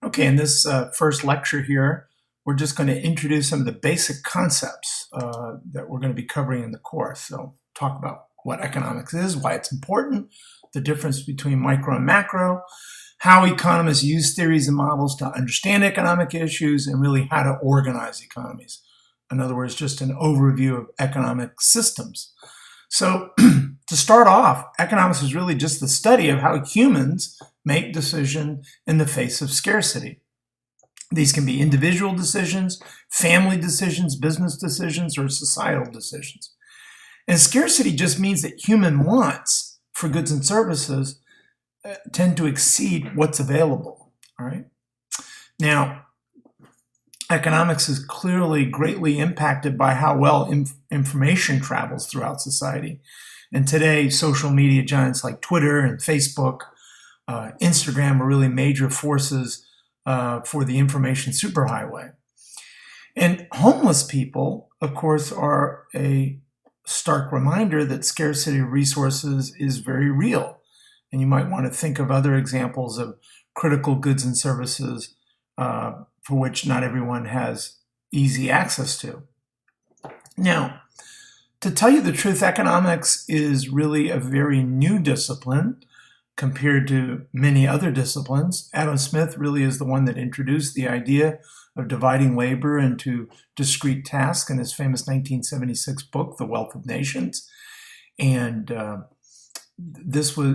Okay, in this first lecture here, we're just going to introduce some of the basic concepts that we're going to be covering in the course. So talk about what economics is, why it's important, the difference between micro and macro, how economists use theories and models to understand economic issues, and really how to organize economies. In other words, just an overview of economic systems. So to start off, economics is really just the study of how humans make decisions in the face of scarcity. These can be individual decisions, family decisions, business decisions, or societal decisions. And scarcity just means that human wants for goods and services tend to exceed what's available. All right. Now, economics is clearly greatly impacted by how well information travels throughout society. And today, social media giants like Twitter and Facebook, Instagram are really major forces for the information superhighway. And homeless people, of course, are a stark reminder that scarcity of resources is very real. And you might want to think of other examples of critical goods and services for which not everyone has easy access to. Now, to tell you the truth, economics is really a very new discipline compared to many other disciplines. Adam Smith really is the one that introduced the idea of dividing labor into discrete tasks in his famous 1976 book, The Wealth of Nations. And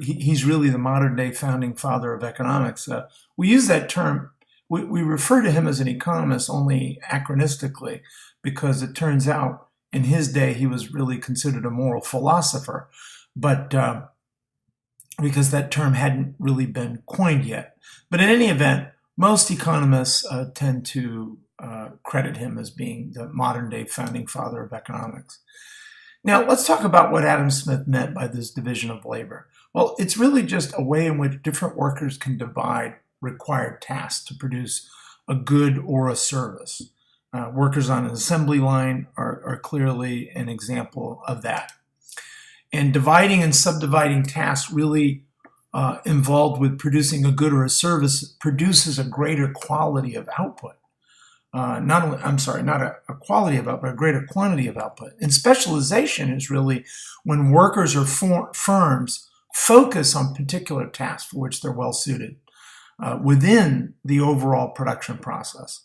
he's really the modern day founding father of economics. We use that term, we refer to him as an economist only anachronistically, because it turns out in his day he was really considered a moral philosopher. But because that term hadn't really been coined yet. But in any event, most economists tend to credit him as being the modern day founding father of economics. Now, let's talk about what Adam Smith meant by this division of labor. Well, it's really just a way in which different workers can divide required tasks to produce a good or a service. Workers on an assembly line are clearly an example of that. And dividing and subdividing tasks really involved with producing a good or a service produces a greater quality of output. Not a quality of output, but a greater quantity of output. And specialization is really when workers or firms focus on particular tasks for which they're well suited within the overall production process.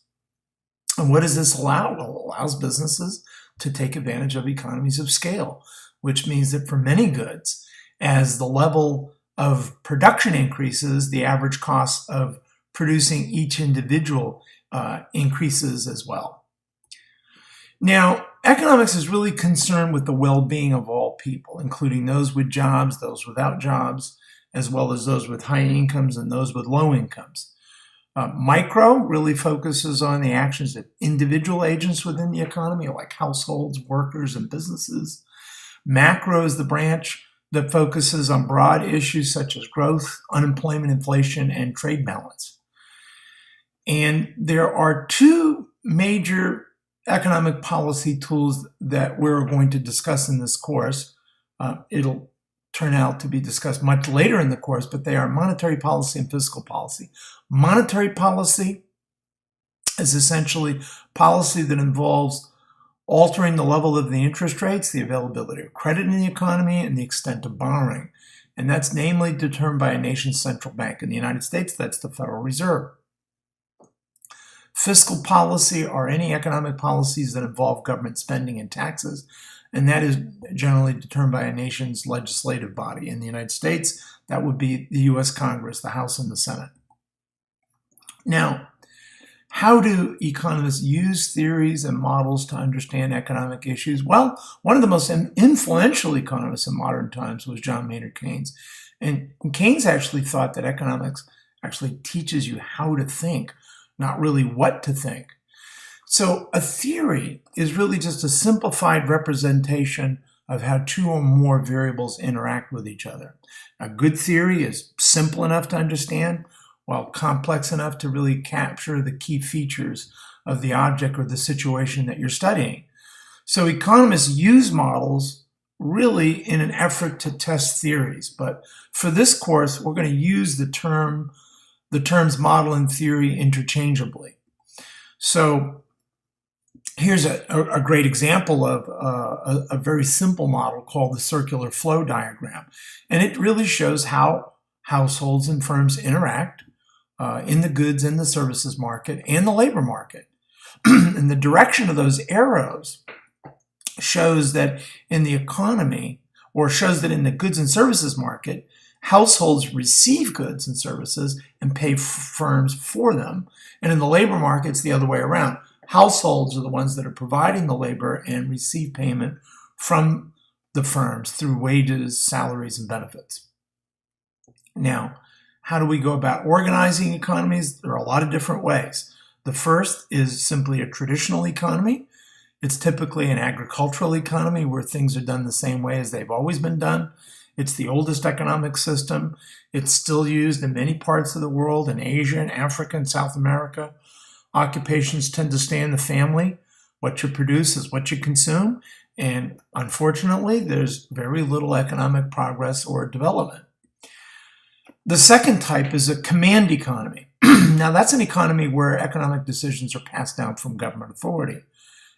And what does this allow? Well, it allows businesses to take advantage of economies of scale, which means that for many goods, as the level of production increases, the average cost of producing each individual increases as well. Now, economics is really concerned with the well-being of all people, including those with jobs, those without jobs, as well as those with high incomes and those with low incomes. Micro really focuses on the actions of individual agents within the economy, like households, workers, and businesses. Macro is the branch that focuses on broad issues such as growth, unemployment, inflation, and trade balance. And there are two major economic policy tools that we're going to discuss in this course. It'll turn out to be discussed much later in the course, but they are monetary policy and fiscal policy. Monetary policy is essentially policy that involves altering the level of the interest rates, the availability of credit in the economy, and the extent of borrowing. And that's namely determined by a nation's central bank. In the United States, that's the Federal Reserve. Fiscal policy are any economic policies that involve government spending and taxes, and that is generally determined by a nation's legislative body. In the United States, that would be the U.S. Congress, the House and the Senate. Now, how do economists use theories and models to understand economic issues? Well, one of the most influential economists in modern times was John Maynard Keynes. And Keynes actually thought that economics actually teaches you how to think, not really what to think. So a theory is really just a simplified representation of how two or more variables interact with each other. A good theory is simple enough to understand, while complex enough to really capture the key features of the object or the situation that you're studying. So economists use models really in an effort to test theories. But for this course, we're going to use the term the terms model and theory interchangeably. So here's a great example of a very simple model called the circular flow diagram. And it really shows how households and firms interact in the goods and the services market and the labor market. And the direction of those arrows shows that in the economy, or shows that in the goods and services market, households receive goods and services and pay firms for them. And in the labor market, it's the other way around. Households are the ones that are providing the labor and receive payment from the firms through wages, salaries, and benefits. Now, how do we go about organizing economies? There are a lot of different ways. The first is simply a traditional economy. It's typically an agricultural economy where things are done the same way as they've always been done. It's the oldest economic system. It's still used in many parts of the world, in Asia and Africa and South America. Occupations tend to stay in the family. What you produce is what you consume. And unfortunately, there's very little economic progress or development. The second type is a command economy. Now, that's an economy where economic decisions are passed down from government authority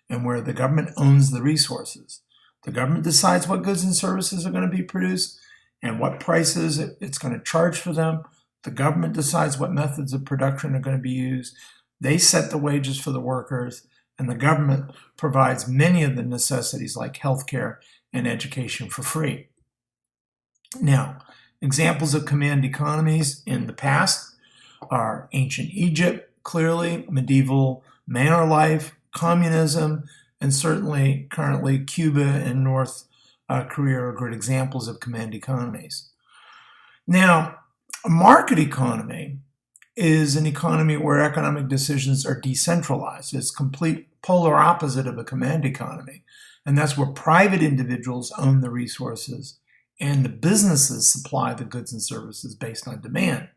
and where the government owns the resources. The government decides what goods and services are going to be produced and what prices it's going to charge for them. The government decides what methods of production are going to be used. They set the wages for the workers, and the government provides many of the necessities like healthcare and education for free. Now, examples of command economies in the past are ancient Egypt, clearly, medieval manor life, communism, and certainly currently Cuba and North Korea are good examples of command economies. Now, a market economy is an economy where economic decisions are decentralized. It's complete polar opposite of a command economy. And that's where private individuals own the resources and the businesses supply the goods and services based on demand.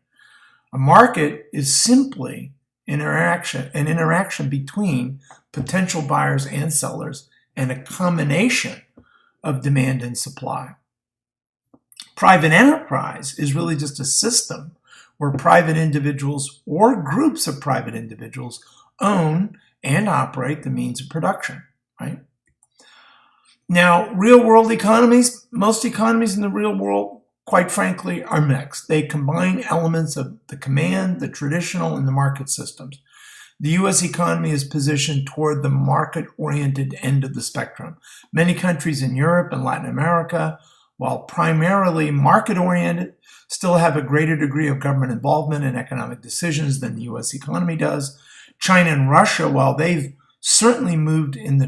A market is simply an interaction between potential buyers and sellers and a combination of demand and supply. Private enterprise is really just a system where private individuals or groups of private individuals own and operate the means of production, right? Now, real-world economies, most economies in the real world, quite frankly, are mixed. They combine elements of the command, the traditional, and the market systems. The U.S. economy is positioned toward the market-oriented end of the spectrum. Many countries in Europe and Latin America, while primarily market-oriented, still have a greater degree of government involvement in economic decisions than the U.S. economy does. China and Russia, while they've certainly moved more in the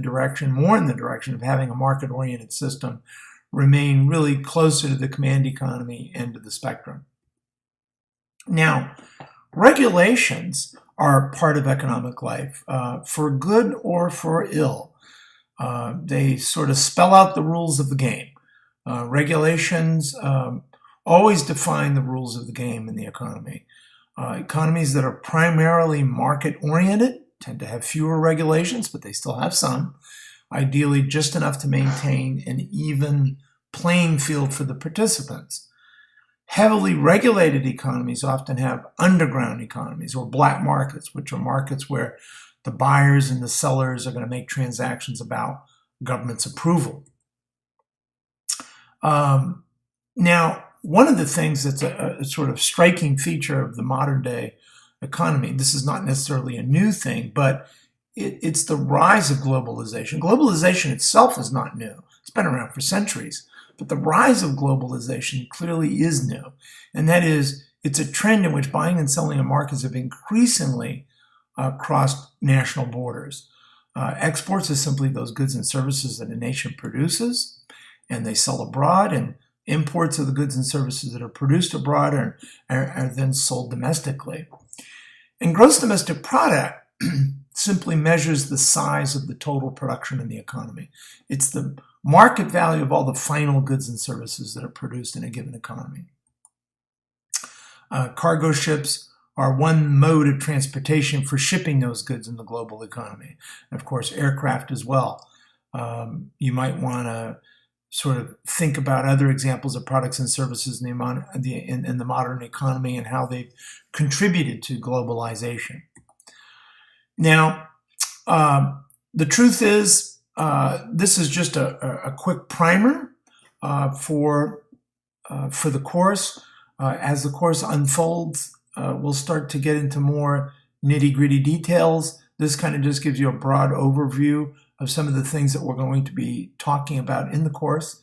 direction of having a market-oriented system, remain really closer to the command economy end of the spectrum. Now, regulations are part of economic life, for good or for ill. They sort of spell out the rules of the game. Regulations always define the rules of the game in the economy. Economies that are primarily market-oriented tend to have fewer regulations, but they still have some, ideally just enough to maintain an even playing field for the participants. Heavily regulated economies often have underground economies or black markets, which are markets where the buyers and the sellers are going to make transactions about government's approval. Now, one of the things that's a sort of striking feature of the modern day economy, this is not necessarily a new thing, but it's the rise of globalization. Globalization itself is not new. It's been around for centuries. But the rise of globalization clearly is new. And that is, it's a trend in which buying and selling in markets have increasingly crossed national borders. Exports is simply those goods and services that a nation produces, and they sell abroad, and imports of the goods and services that are produced abroad are then sold domestically. And gross domestic product simply measures the size of the total production in the economy. It's the market value of all the final goods and services that are produced in a given economy. Cargo ships are one mode of transportation for shipping those goods in the global economy. And of course, aircraft as well. You might want to sort of think about other examples of products and services in the modern economy and how they've contributed to globalization. Now, the truth is, this is just a quick primer for the course. As the course unfolds, we'll start to get into more nitty-gritty details. This kind of just gives you a broad overview of some of the things that we're going to be talking about in the course.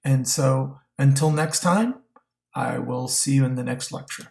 And so until next time, I will see you in the next lecture.